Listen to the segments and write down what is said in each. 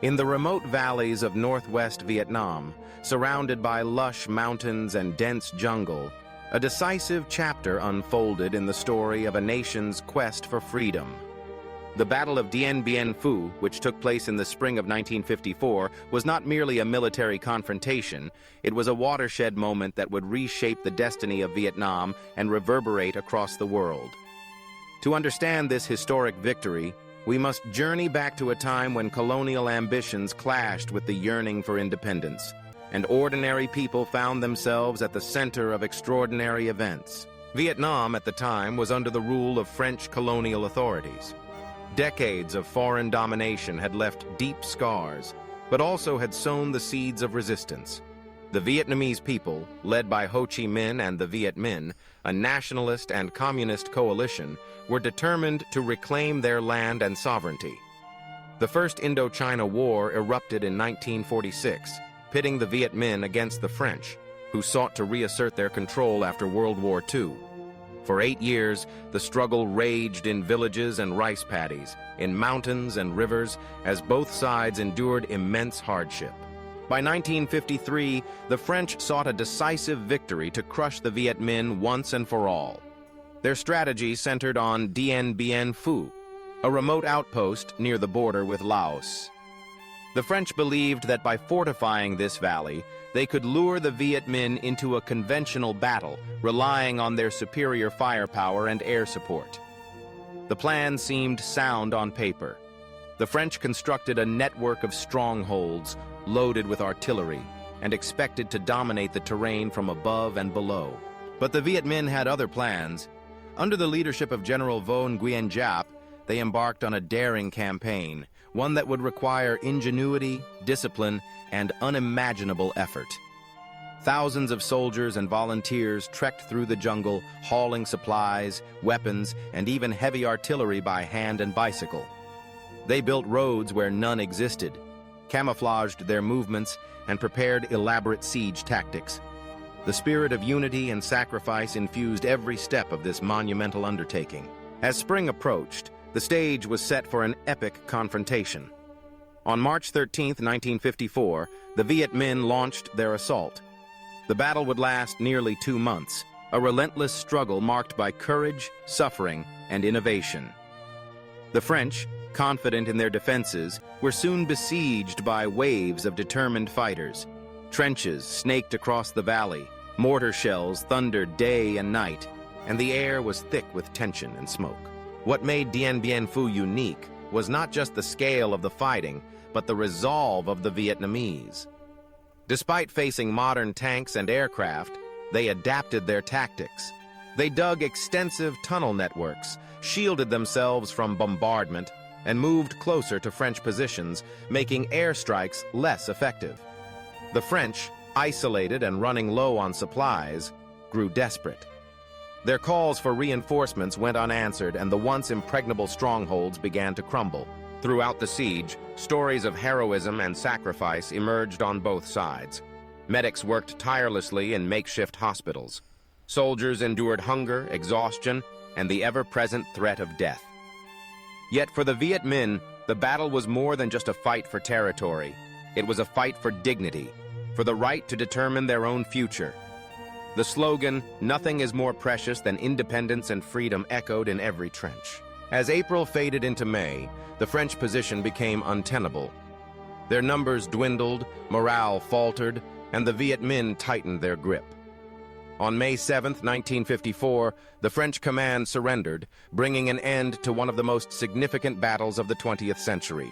In the remote valleys of northwest Vietnam, surrounded by lush mountains and dense jungle, a decisive chapter unfolded in the story of a nation's quest for freedom. The Battle of Dien Bien Phu, which took place in the spring of 1954, was not merely a military confrontation, it was a watershed moment that would reshape the destiny of Vietnam and reverberate across the world. To understand this historic victory, we must journey back to a time when colonial ambitions clashed with the yearning for independence, and ordinary people found themselves at the center of extraordinary events. Vietnam at the time was under the rule of French colonial authorities. Decades of foreign domination had left deep scars, but also had sown the seeds of resistance. The Vietnamese people, led by Ho Chi Minh and the Viet Minh, a nationalist and communist coalition, were determined to reclaim their land and sovereignty. The First Indochina War erupted in 1946, pitting the Viet Minh against the French, who sought to reassert their control after World War II. For 8 years, the struggle raged in villages and rice paddies, in mountains and rivers, as both sides endured immense hardship. By 1953, the French sought a decisive victory to crush the Viet Minh once and for all. Their strategy centered on Dien Bien Phu, a remote outpost near the border with Laos. The French believed that by fortifying this valley, they could lure the Viet Minh into a conventional battle, relying on their superior firepower and air support. The plan seemed sound on paper. The French constructed a network of strongholds, loaded with artillery, and expected to dominate the terrain from above and below. But the Viet Minh had other plans. Under the leadership of General Vo Nguyen Giap, they embarked on a daring campaign, one that would require ingenuity, discipline, and unimaginable effort. Thousands of soldiers and volunteers trekked through the jungle, hauling supplies, weapons, and even heavy artillery by hand and bicycle. They built roads where none existed, camouflaged their movements, and prepared elaborate siege tactics. The spirit of unity and sacrifice infused every step of this monumental undertaking. As spring approached, the stage was set for an epic confrontation. On March 13, 1954, the Viet Minh launched their assault. The battle would last nearly 2 months, a relentless struggle marked by courage, suffering, and innovation. The French, confident in their defenses, were soon besieged by waves of determined fighters. Trenches snaked across the valley, mortar shells thundered day and night, and the air was thick with tension and smoke. What made Dien Bien Phu unique was not just the scale of the fighting, but the resolve of the Vietnamese. Despite facing modern tanks and aircraft, they adapted their tactics. They dug extensive tunnel networks, shielded themselves from bombardment, and moved closer to French positions, making airstrikes less effective. The French, isolated and running low on supplies, grew desperate. Their calls for reinforcements went unanswered, and the once impregnable strongholds began to crumble. Throughout the siege, stories of heroism and sacrifice emerged on both sides. Medics worked tirelessly in makeshift hospitals. Soldiers endured hunger, exhaustion, and the ever-present threat of death. Yet for the Viet Minh, the battle was more than just a fight for territory. It was a fight for dignity, for the right to determine their own future. The slogan, "Nothing is more precious than independence and freedom," echoed in every trench. As April faded into May, the French position became untenable. Their numbers dwindled, morale faltered, and the Viet Minh tightened their grip. On May 7, 1954, the French command surrendered, bringing an end to one of the most significant battles of the 20th century.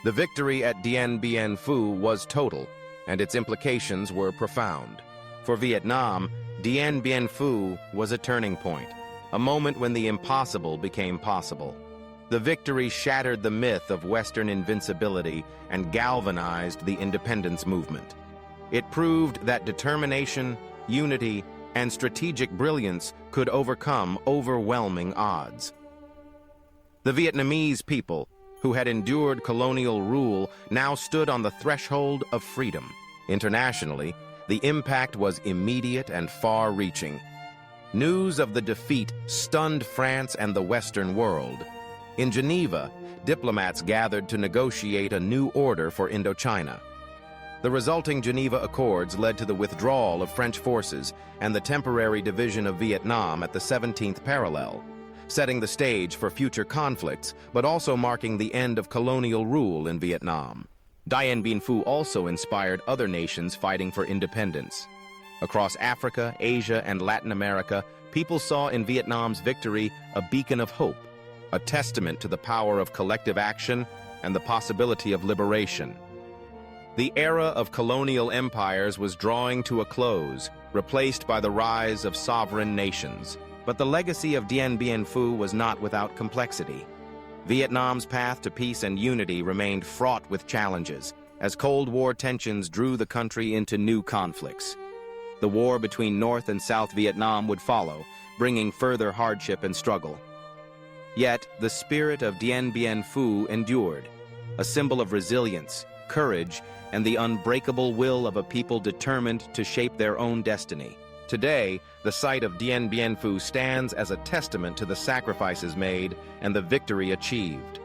The victory at Dien Bien Phu was total, and its implications were profound. For Vietnam, Dien Bien Phu was a turning point, a moment when the impossible became possible. The victory shattered the myth of Western invincibility and galvanized the independence movement. It proved that determination, unity, and strategic brilliance could overcome overwhelming odds. The Vietnamese people, who had endured colonial rule, now stood on the threshold of freedom. Internationally, the impact was immediate and far-reaching. News of the defeat stunned France and the Western world. In Geneva, diplomats gathered to negotiate a new order for Indochina. The resulting Geneva Accords led to the withdrawal of French forces and the temporary division of Vietnam at the 17th parallel, setting the stage for future conflicts, but also marking the end of colonial rule in Vietnam. Dien Bien Phu also inspired other nations fighting for independence. Across Africa, Asia, and Latin America, people saw in Vietnam's victory a beacon of hope, a testament to the power of collective action and the possibility of liberation. The era of colonial empires was drawing to a close, replaced by the rise of sovereign nations. But the legacy of Dien Bien Phu was not without complexity. Vietnam's path to peace and unity remained fraught with challenges, as Cold War tensions drew the country into new conflicts. The war between North and South Vietnam would follow, bringing further hardship and struggle. Yet, the spirit of Dien Bien Phu endured, a symbol of resilience, courage, and the unbreakable will of a people determined to shape their own destiny. Today, the site of Dien Bien Phu stands as a testament to the sacrifices made and the victory achieved.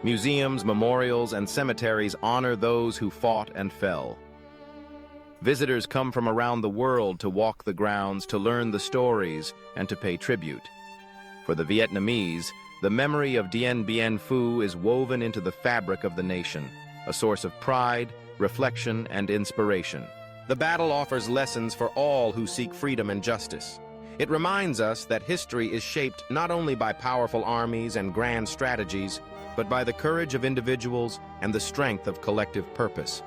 Museums, memorials, and cemeteries honor those who fought and fell. Visitors come from around the world to walk the grounds, to learn the stories, and to pay tribute. For the Vietnamese, the memory of Dien Bien Phu is woven into the fabric of the nation, a source of pride, reflection, and inspiration. The battle offers lessons for all who seek freedom and justice. It reminds us that history is shaped not only by powerful armies and grand strategies, but by the courage of individuals and the strength of collective purpose.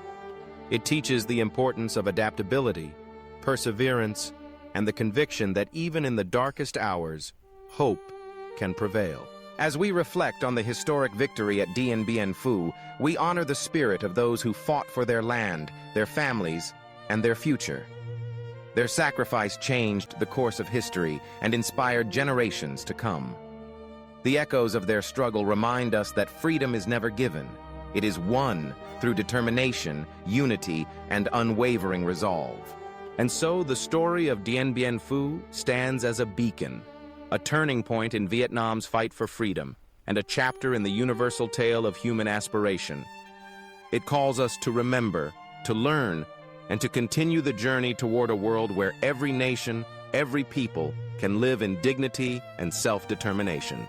It teaches the importance of adaptability, perseverance, and the conviction that even in the darkest hours, hope can prevail. As we reflect on the historic victory at Dien Bien Phu, we honor the spirit of those who fought for their land, their families, and their future. Their sacrifice changed the course of history and inspired generations to come. The echoes of their struggle remind us that freedom is never given. It is won through determination, unity, and unwavering resolve. And so the story of Dien Bien Phu stands as a beacon, a turning point in Vietnam's fight for freedom, and a chapter in the universal tale of human aspiration. It calls us to remember, to learn, and to continue the journey toward a world where every nation, every people can live in dignity and self-determination.